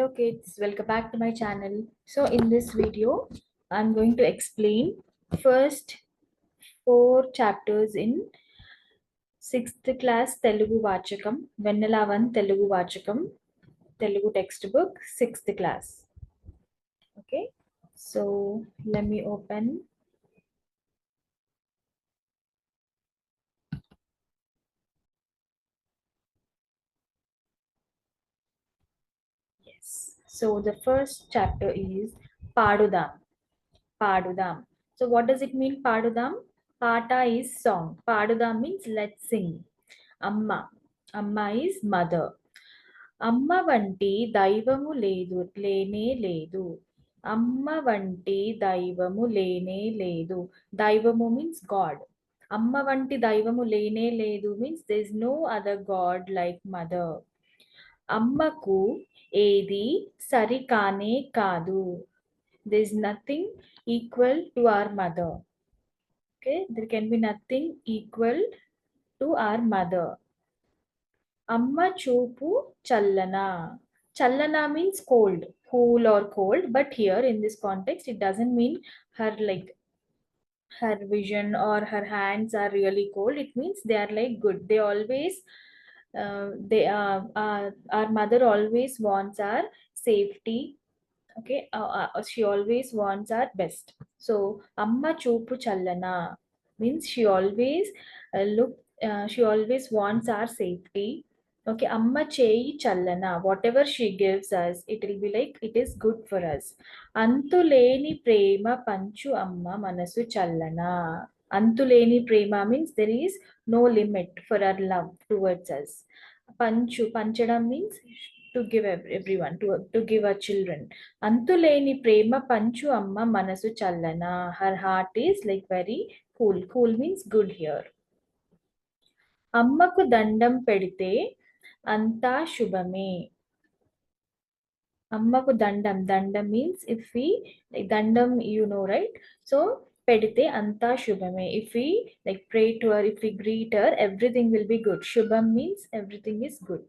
Hello kids, welcome back to my channel. So in this video, I'm going to explain first 4 chapters in 6th class Telugu Vachakam, Vennela 1 Telugu Vachakam, Telugu textbook, 6th class. Okay, so let me open. Yes, so the first chapter is Padudam. Padudam. So what does it mean, Padudam? Pata is song. Padudam means let's sing. Amma. Amma is mother. అమ్మ వంటి దైవము లేదు లేనే లేదు. అమ్మ వంటి దైవము లేనే లేదు. దైవము మీన్స్ గాడ్. అమ్మ వంటి దైవము లేనే లేదు means there is no other god like mother. అమ్మకు ఏది సరి కానే కాదు. There is nothing equal to our mother. Okay, there can be nothing equal to our mother. Amma చూపు చల్లనా. Challana means cold, cool or cold, but here in this context, it doesn't mean her like her vision or her hands are really cold. It means they are like good. They always, our mother always wants our safety. Okay, she always wants our best. So amma చూపు చల్లనా means she always she always wants our safety. Okay, amma చేయి చల్లనా, whatever she gives us, it will be like it is good for us. అంతులేని ప్రేమ పంచు అమ్మ మనసు చల్లనా. అంతులేని ప్రేమ means there is no limit for our love towards us. పంచడం means to give everyone, to give our children. అంతులేని ప్రేమ పంచు అమ్మ మనసు చల్లనా. Her heart is like very cool. Cool means good here. అమ్మకు దండం పెడితే అంతా శుభమే. అమ్మకు దండం. Dandam means if we, like dandam, you know, right? So pedite anta shubhame. If we like pray to her, if we greet her, everything will be good. Shubham means everything is good.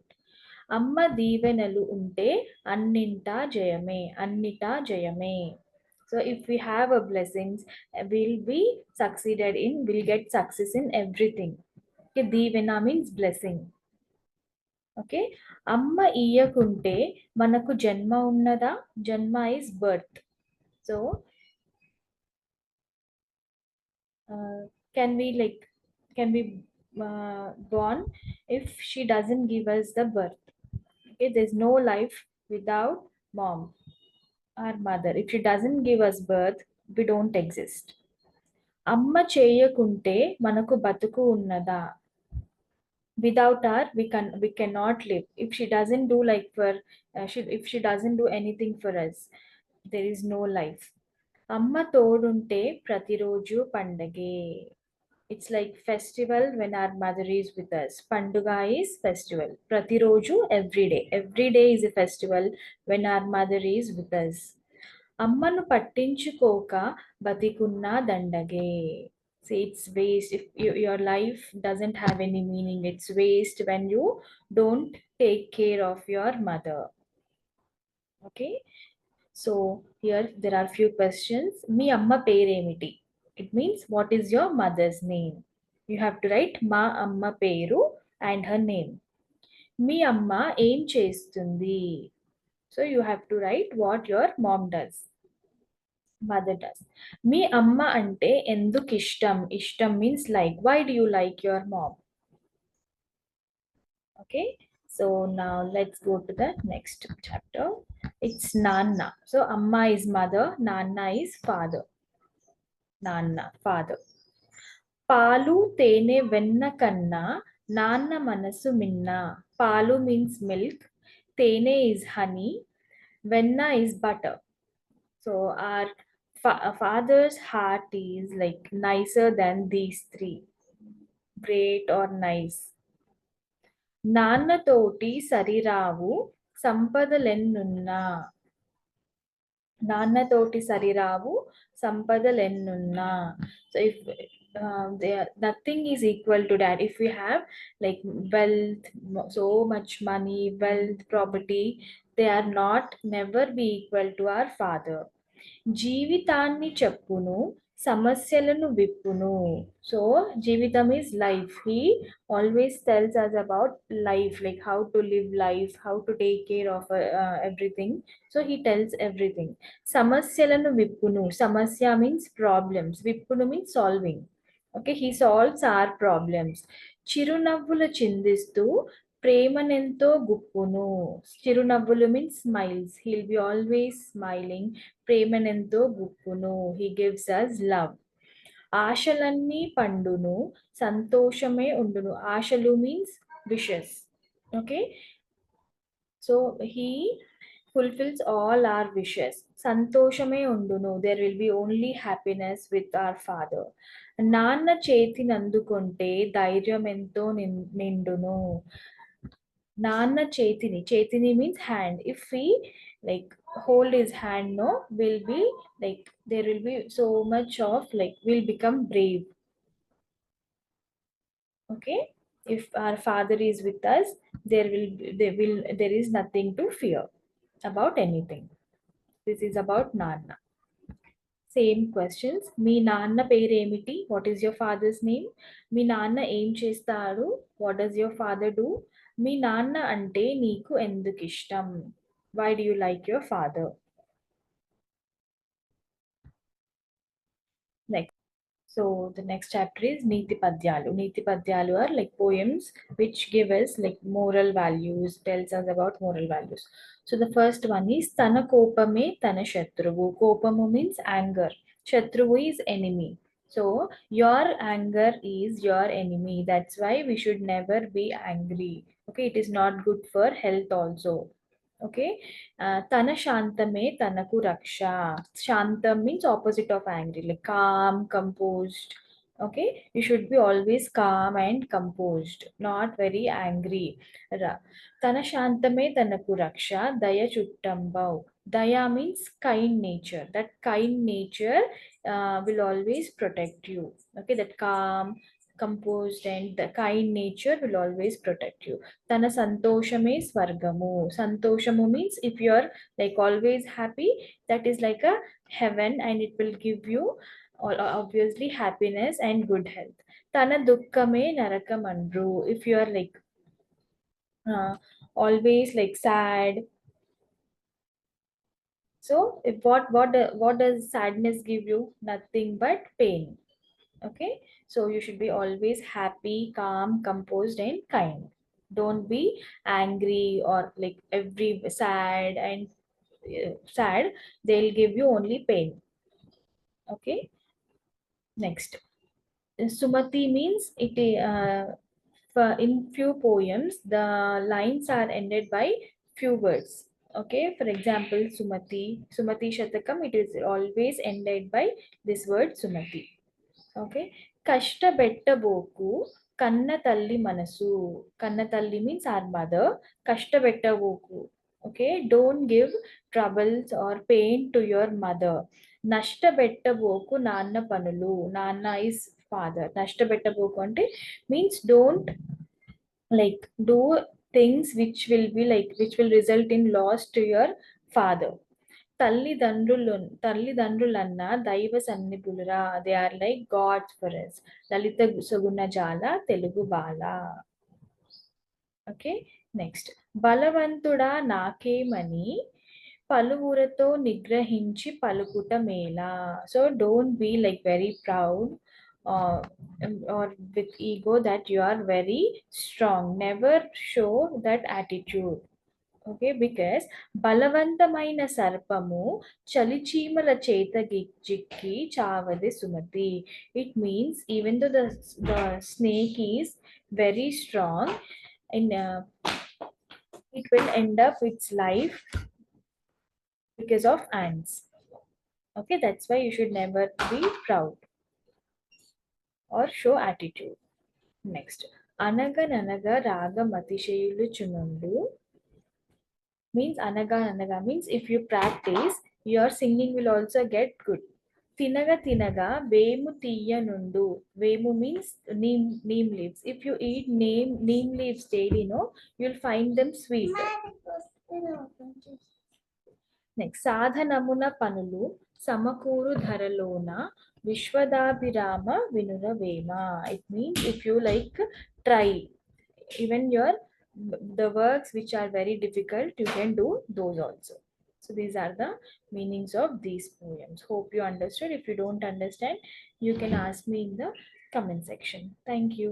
అమ్మ దీవెనలు ఉంటే అన్నింటా జయమే. అన్నిటా జయమే. So if we have a blessings, we'll be succeeded in, we'll get success in everything. Okay, Deevena means blessing. Okay, అమ్మ ఇయ్యకుంటే మనకు జన్మ ఉన్నదా. జన్మ is birth. So can we born if she doesn't give us the birth. Okay, there's no life without mom, our mother. If she doesn't give us birth, we don't exist. అమ్మ చేయకుంటే మనకు బతుకు ఉన్నదా. Without her we cannot live. If she doesn't do like for if she doesn't do anything for us, there is no life. అమ్మ తోడుంటే ప్రతిరోజు పండగే. It's like festival when our mother is with us. Panduga is festival. Pratiroju every day is a festival when our mother is with us. అమ్మను పట్టించుకోక బతికున్నా దండగే. See, it's waste if your life doesn't have any meaning. It's waste when you don't take care of your mother. Okay, so here there are few questions. మీ అమ్మ పేరేమిటి? It means what is your mother's name? You have to write మా అమ్మ పేరు and her name. మీ అమ్మ ఏం చేస్తుంది? So you have to write what your mom does, mother does. మీ అమ్మ అంటే ఎందుకు ఇష్టం? ఇష్టం means like. Why do you like your mom? Okay, so now let's go to the next chapter. It's Nana. So Amma is mother, Nana is father. Nana, father. పాలు తేనె వెన్న కన్నా నాన్న మనసు మిన్న. పాలు means milk, tene is honey, venna is butter. So our father's heart is like nicer than these three. Great or nice. నాన్నతోటి సరిరావు సంపదలెన్నున్నా. నాన్నతోటి సరిరావు సంపదలెన్నున్నా. So if nothing is equal to that. If we have like wealth, so much money, wealth, property, They are not never be equal to our father. జీవితాన్ని చెప్పును సమస్యలను విప్పును. So జీవితం is life. He always tells us about life, like how to live life, how to take care of everything. So he tells everything. సమస్యలను విప్పును. సమస్య means problems. విప్పును means solving. Okay, he solves our problems. చిరునవ్వులు చిందిస్తూ ప్రేమనెంతో గుప్పును. చిరునవ్వులు means smiles. He'll be always smiling. ప్రేమనెంతో గుప్పును. He gives us love. ఆశలన్నీ పండును సంతోషమే ఉండును. ఆశలు means wishes. Okay, so he fulfills all our wishes. సంతోషమే ఉండును. There will be only happiness with our father. నాన్న చేతిని అందుకుంటే ధైర్యం ఎంతో నిండును. నాన్న చేతిని means hand. If we like hold his hand, no, will be like there will be so much of like we'll become brave. Okay, if our father is with us, there is nothing to fear about anything. This is about Nanna. Same questions. మీ నాన్న పేరేమిటి? What is your father's name? మీ నాన్న ఏం చేస్తారు? What does your father do? మీ నాన్న అంటే నీకు ఎందుకు ఇష్టం? Why do you like your father? Next. So the next chapter is Niti Padyalu. Niti Padyalu are like poems which give us like moral values, tells us about moral values. So the first one is Tana Kopame Tana Shatruvu. Kopamu means anger. Shatruvu is enemy. So your anger is your enemy. That's why we should never be angry. Okay, it is not good for health also. Okay, tana shantame tanaku raksha. Shantam means opposite of angry, like calm, composed. Okay, you should be always calm and composed, not very angry. Tana shantame tanaku raksha daya chuttambau. Daya means kind nature. That kind nature will always protect you. Okay, that calm, composed and the kind nature will always protect you. Tana santoshame swargamu. Santoshamu means if you're like always happy, that is like a heaven and it will give you obviously happiness and good health. Tana dukkame narakamandru. If you are like always like sad, so if what does sadness give you? Nothing but pain. Okay, so you should be always happy, calm, composed and kind. Don't be angry or like every sad and sad. They'll give you only pain. Okay, next. Sumati means it in few poems the lines are ended by few words. Okay, for example, Sumati Shatakam, it is always ended by this word Sumati. Okay, కష్టపెట్టబోకు కన్న తల్లి మనసు. కన్న తల్లి means or mother. కష్టపెట్టబోకు. Okay, don't give troubles or pain to your mother. నష్టపెట్టబోకు నాన్న పనులు. నాన్న ఇస్ ఫాదర్. నష్టపెట్టబోకు అంటే means don't like do things which will result in loss to your father. తల్లిదండ్రులన్న దైవ సన్నిధులురా. They are like gods for us. లలిత సుగుణజాల తెలుగు బాల. Okay, next. బలవంతుడా నాకేమని పలువురతో నిగ్రహించి పలుకుట మేలా. So don't be like very proud or with ego that you are very strong. Never show that attitude. Okay, because బలవంతమైన సర్పము చలిచీమల చేత జిక్కి చావది Sumati. It means even though the snake is very strong and it will end up its life because of ants. Okay, that's why you should never be proud or show attitude. Next. అనగననగా రాగమతిశయులు చునుండు means anaga means if you practice, your singing will also get good. Tinaga tinaga vemu tiyanundu. Vemu means neem leaves. If you eat neem leaves daily, no, you'll find them sweet. Next సాధనమున పనులు సమకూరు ధరలోన విశ్వదాభిరామ వినురవేమ. It means if you like try even your the works which are very difficult, you can do those also. So these are the meanings of these poems. Hope you understood. If you don't understand, you can ask me in the comment section. Thank you.